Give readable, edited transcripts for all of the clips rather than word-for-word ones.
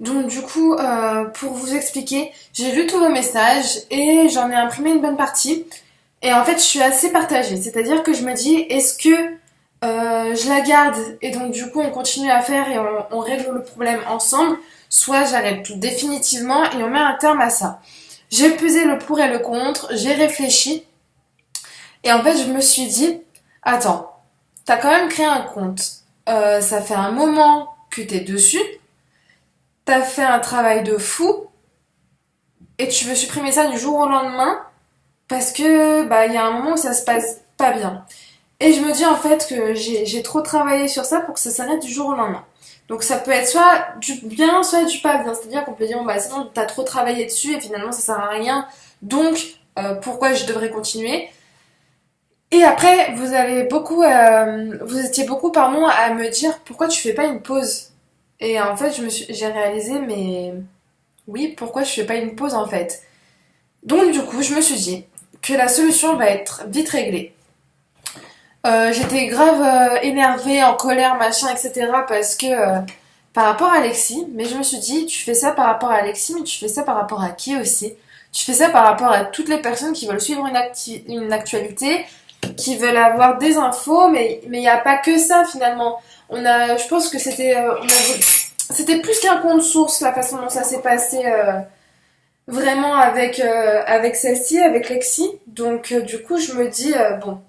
Donc du coup, pour vous expliquer, j'ai lu tous vos messages et j'en ai imprimé une bonne partie. Et en fait, je suis assez partagée. C'est-à-dire que je me dis, est-ce que je la garde et donc du coup on continue à faire et on règle le problème ensemble, soit j'arrête tout définitivement et on met un terme à ça. J'ai pesé le pour et le contre, j'ai réfléchi et en fait je me suis dit, attends, t'as quand même créé un compte. Ça fait un moment que t'es dessus, t'as fait un travail de fou et tu veux supprimer ça du jour au lendemain parce que bah il y a un moment où ça se passe pas bien. Et je me dis en fait que j'ai trop travaillé sur ça pour que ça s'arrête du jour au lendemain. Donc ça peut être soit du bien, soit du pas bien. C'est-à-dire qu'on peut dire, bon bah sinon t'as trop travaillé dessus et finalement ça sert à rien. Donc pourquoi je devrais continuer? Et après, vous étiez beaucoup, pardon, à me dire pourquoi tu fais pas une pause. Et en fait, j'ai réalisé, mais oui, pourquoi je fais pas une pause en fait? Donc du coup, je me suis dit que la solution va être vite réglée. J'étais grave énervée, en colère, machin, etc. Parce que par rapport à Alexis, mais je me suis dit, tu fais ça par rapport à Alexis, mais tu fais ça par rapport à qui aussi? Tu fais ça par rapport à toutes les personnes qui veulent suivre une actualité, qui veulent avoir des infos, mais il n'y a pas que ça finalement. Je pense que c'était plus qu'un compte source la façon dont ça s'est passé vraiment avec celle-ci, avec Lexi. Donc du coup, je me dis bon.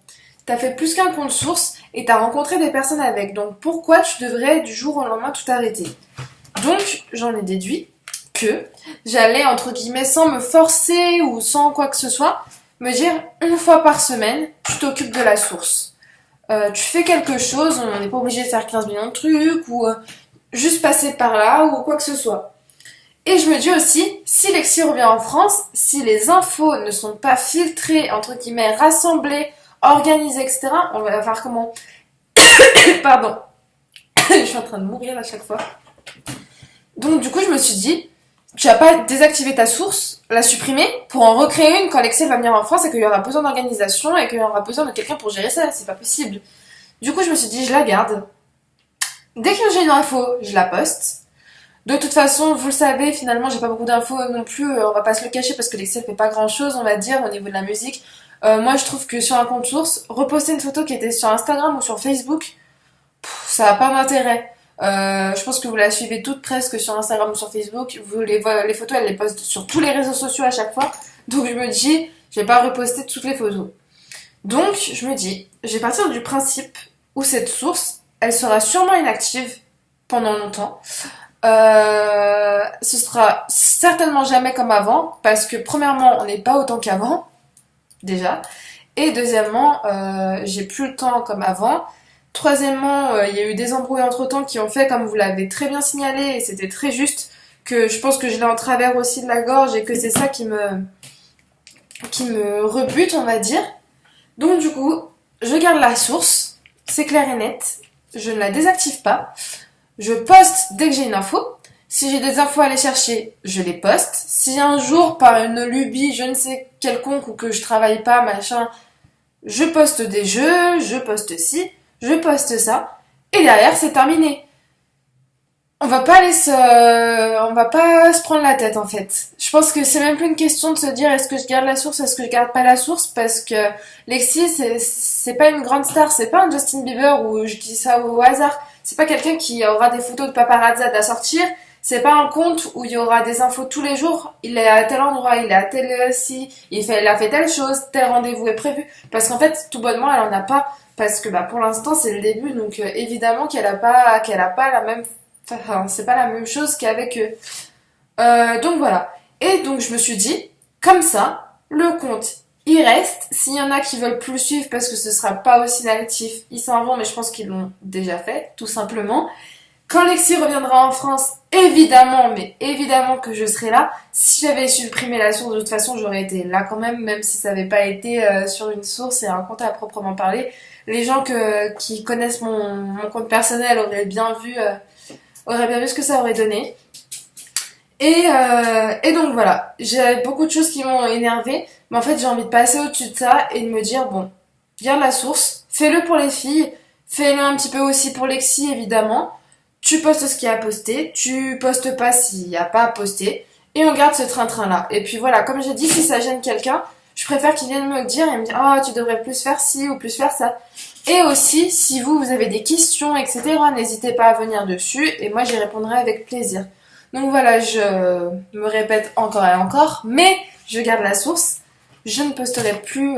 T'as fait plus qu'un compte source et t'as rencontré des personnes avec. Donc pourquoi tu devrais du jour au lendemain tout arrêter? Donc j'en ai déduit que j'allais, entre guillemets, sans me forcer ou sans quoi que ce soit, me dire une fois par semaine, tu t'occupes de la source. Tu fais quelque chose, on n'est pas obligé de faire 15 millions de trucs ou juste passer par là ou quoi que ce soit. Et je me dis aussi, si Lexi revient en France, si les infos ne sont pas filtrées, entre guillemets, rassemblées, organisées, etc., on va faire comment? Pardon, je suis en train de mourir à chaque fois. Donc du coup, je me suis dit, tu vas pas désactiver ta source, la supprimer, pour en recréer une quand Lexi va venir en France et qu'il y aura besoin d'organisation et qu'il y aura besoin de quelqu'un pour gérer ça, c'est pas possible. Du coup, je me suis dit, je la garde. Dès que j'ai une info, je la poste. De toute façon, vous le savez, finalement, j'ai pas beaucoup d'infos non plus. On va pas se le cacher parce que l'Excel fait pas grand chose, on va dire, au niveau de la musique. Moi, je trouve que sur un compte source, reposter une photo qui était sur Instagram ou sur Facebook, ça a pas d'intérêt. Je pense que vous la suivez toutes presque sur Instagram ou sur Facebook. Les photos, elle les poste sur tous les réseaux sociaux à chaque fois. Donc, je me dis, je vais pas reposter toutes les photos. Donc, je me dis, je vais partir du principe où cette source, elle sera sûrement inactive pendant longtemps. Ce sera certainement jamais comme avant parce que premièrement on n'est pas autant qu'avant déjà et deuxièmement j'ai plus le temps comme avant. Troisièmement il y a eu des embrouilles entre temps qui ont fait, comme vous l'avez très bien signalé et c'était très juste, que je pense que je l'ai en travers aussi de la gorge et que c'est ça qui me rebute, on va dire. Donc du coup je garde la source, c'est clair et net, je ne la désactive pas. Je poste dès que j'ai une info. Si j'ai des infos à aller chercher, je les poste. Si un jour, par une lubie, je ne sais quelconque ou que je travaille pas, machin, je poste des jeux, je poste ci, je poste ça. Et derrière, c'est terminé. On va pas se prendre la tête, en fait. Je pense que c'est même plus une question de se dire est-ce que je garde la source, est-ce que je garde pas la source, parce que Lexi, c'est pas une grande star, c'est pas un Justin Bieber où je dis ça au hasard. C'est pas quelqu'un qui aura des photos de paparazzi à sortir. C'est pas un compte où il y aura des infos tous les jours. Il est à tel endroit, il est à tel si, il a fait telle chose, tel rendez-vous est prévu. Parce qu'en fait, tout bonnement, elle en a pas. Parce que bah pour l'instant c'est le début, donc évidemment qu'elle a pas la même, enfin c'est pas la même chose qu'avec eux. Donc voilà. Et donc je me suis dit, comme ça, le compte il reste. S'il y en a qui veulent plus le suivre parce que ce sera pas aussi actif, ils s'en vont, mais je pense qu'ils l'ont déjà fait, tout simplement. Quand Lexi reviendra en France, évidemment, mais évidemment que je serai là. Si j'avais supprimé la source, de toute façon, j'aurais été là quand même si ça n'avait pas été sur une source et un compte à proprement parler. Les gens qui connaissent mon compte personnel auraient bien vu ce que ça aurait donné. Et donc voilà, j'ai beaucoup de choses qui m'ont énervé, mais en fait j'ai envie de passer au-dessus de ça et de me dire bon, garde la source, fais-le pour les filles, fais-le un petit peu aussi pour Lexi évidemment. tu postes ce qu'il y a à poster, tu postes pas s'il n'y a pas à poster, et on garde ce train-train-là. Et puis voilà, comme j'ai dit, si ça gêne quelqu'un, je préfère qu'il vienne me le dire et me dire «Ah, tu devrais plus faire ci ou plus faire ça». Et aussi, si vous avez des questions, etc., n'hésitez pas à venir dessus, et moi j'y répondrai avec plaisir. Donc voilà, je me répète encore et encore, mais je garde la source. Je ne posterai plus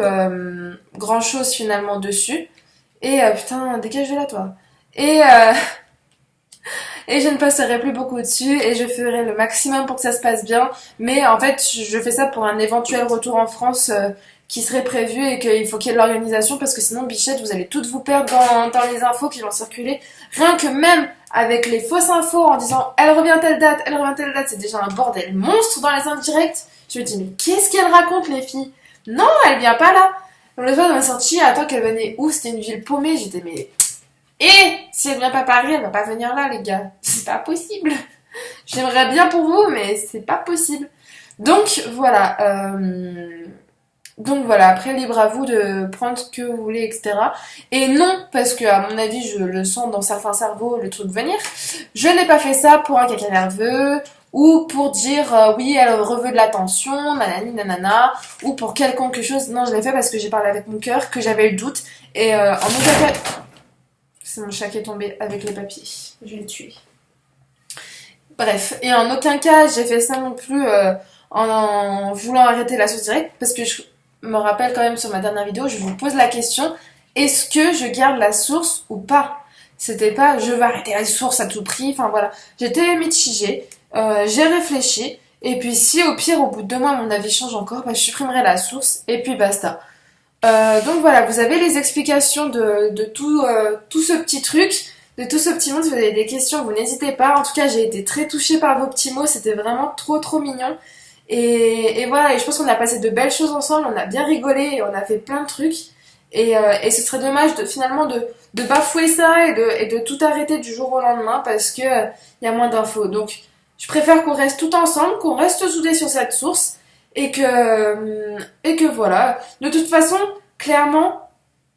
grand chose finalement dessus. Et putain, dégage de là toi. Et, euh, et je ne posterai plus beaucoup dessus et je ferai le maximum pour que ça se passe bien. Mais en fait, je fais ça pour un éventuel retour en France qui serait prévu et qu'il faut qu'il y ait de l'organisation parce que sinon, bichette, vous allez toutes vous perdre dans les infos qui vont circuler. Rien que même avec les fausses infos en disant elle revient telle date, c'est déjà un bordel monstre dans les indirects. Je me dis, mais qu'est-ce qu'elle raconte, les filles? Non, elle vient pas là. Donc, le soir, elle m'a sorti, attends, qu'elle venait où? C'était une ville paumée. J'étais, mais. Et si elle vient pas à Paris, elle va pas venir là, les gars. C'est pas possible. J'aimerais bien pour vous, mais c'est pas possible. Donc, voilà. Donc voilà, après libre à vous de prendre ce que vous voulez, etc. Et non, parce que à mon avis, je le sens dans certains cerveaux, le truc venir. Je n'ai pas fait ça pour un caca nerveux, ou pour dire oui, elle reveut de l'attention, nanani nanana, ou pour quelconque chose. Non, je l'ai fait parce que j'ai parlé avec mon cœur, que j'avais le doute. Et en aucun cas... C'est mon chat qui est tombé avec les papiers. Je vais le tuer. Bref, et en aucun cas, j'ai fait ça non plus en voulant arrêter la source directe, parce que je me rappelle quand même sur ma dernière vidéo, je vous pose la question, est-ce que je garde la source ou pas? C'était pas, je veux arrêter la source à tout prix, enfin voilà. J'étais mitigée, j'ai réfléchi, et puis si au pire, au bout de 2 mois, mon avis change encore, bah, je supprimerai la source, et puis basta. Donc voilà, vous avez les explications de tout ce petit truc, de tout ce petit monde. Si vous avez des questions, vous n'hésitez pas. En tout cas, j'ai été très touchée par vos petits mots, c'était vraiment trop mignon. Et voilà, et je pense qu'on a passé de belles choses ensemble, on a bien rigolé, et on a fait plein de trucs. Et ce serait dommage finalement de bafouer ça et de tout arrêter du jour au lendemain parce que y a moins d'infos. Donc je préfère qu'on reste tout ensemble, qu'on reste soudés sur cette source et que voilà. De toute façon, clairement,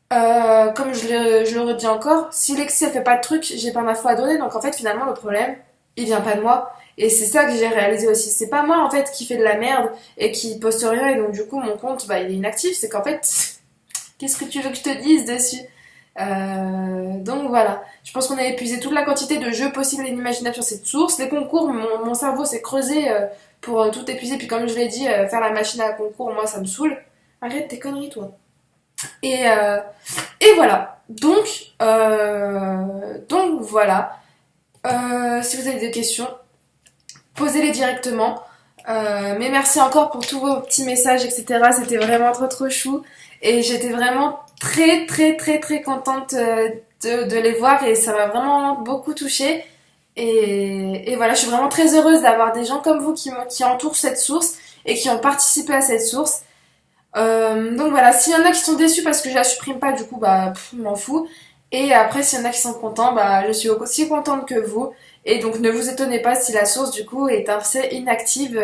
comme je le redis encore, si Lexi elle fait pas de trucs, j'ai pas ma foi à donner. Donc en fait, finalement, le problème, il vient pas de moi. Et c'est ça que j'ai réalisé aussi. C'est pas moi en fait qui fait de la merde et qui poste rien et donc du coup mon compte bah il est inactif. C'est qu'en fait, qu'est-ce que tu veux que je te dise dessus? Donc voilà. Je pense qu'on a épuisé toute la quantité de jeux possibles et inimaginables sur cette source. Les concours, mon cerveau s'est creusé pour tout épuiser. Puis comme je l'ai dit, faire la machine à concours, moi ça me saoule. Arrête tes conneries toi. Et voilà. Donc voilà. Si vous avez des questions, posez-les directement. Mais merci encore pour tous vos petits messages, etc. C'était vraiment trop chou. Et j'étais vraiment très contente de les voir et ça m'a vraiment beaucoup touchée. Et voilà, je suis vraiment très heureuse d'avoir des gens comme vous qui entourent cette source et qui ont participé à cette source. Donc voilà, s'il y en a qui sont déçus parce que je la supprime pas, du coup, bah, je m'en fous. Et après, s'il y en a qui sont contents, bah, je suis aussi contente que vous. Et donc, ne vous étonnez pas si la source, du coup, est assez inactive.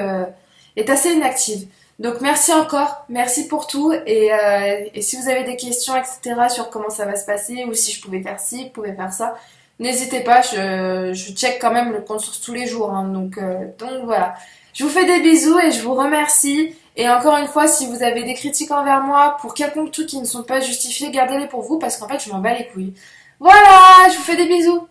Donc, merci encore, merci pour tout. Et si vous avez des questions, etc., sur comment ça va se passer, ou si je pouvais faire ci, je pouvais faire ça, n'hésitez pas, je check quand même le compte source tous les jours. Hein, donc voilà. Je vous fais des bisous et je vous remercie. Et encore une fois, si vous avez des critiques envers moi pour quelconque truc qui ne sont pas justifiés, gardez-les pour vous parce qu'en fait, je m'en bats les couilles. Voilà, je vous fais des bisous.